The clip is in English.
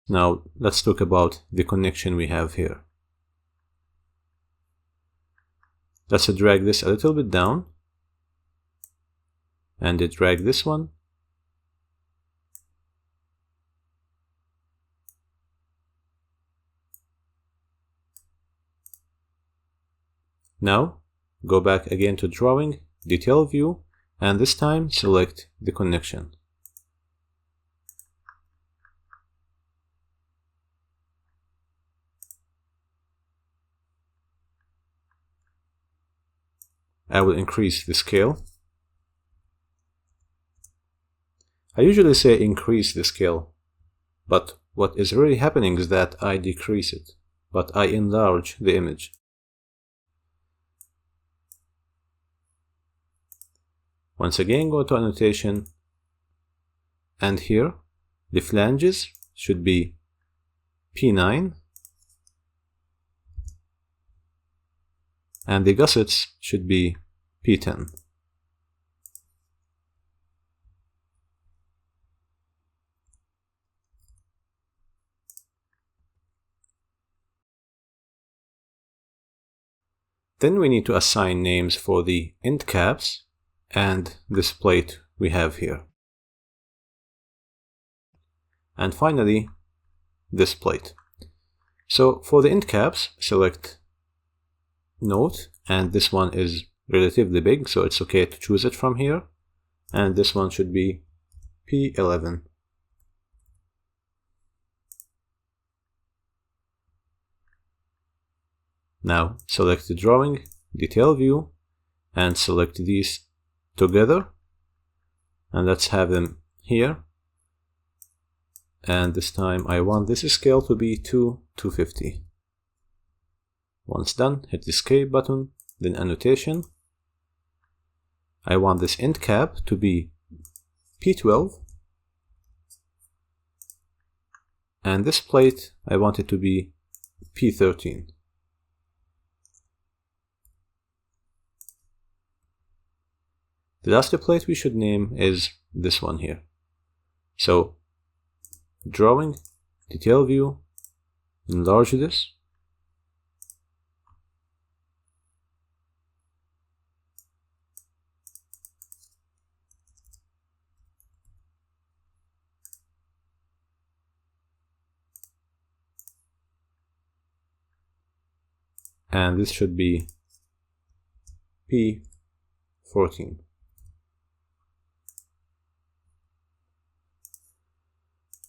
Now let's talk about the connection we have here. Let's drag this a little bit down and drag this one. Now go back again to drawing, detail view, and this time select the connection. I will increase the scale. I usually say increase the scale, but what is really happening is that I decrease it, but I enlarge the image. Once again, go to annotation, and here the flanges should be P9 and the gussets should be P10. Then we need to assign names for the end caps and this plate we have here. And finally, this plate. So for the end caps, select Note, and this one is relatively big, so it's okay to choose it from here. And this one should be P11. Now select the drawing, detail view, and select these together, and let's have them here. And this time I want this scale to be 250. Once done, hit the escape button, then annotation. I want this end cap to be P12, and this plate I want it to be P13. The last plate we should name is this one here. So drawing, detail view, enlarge this. And this should be P14.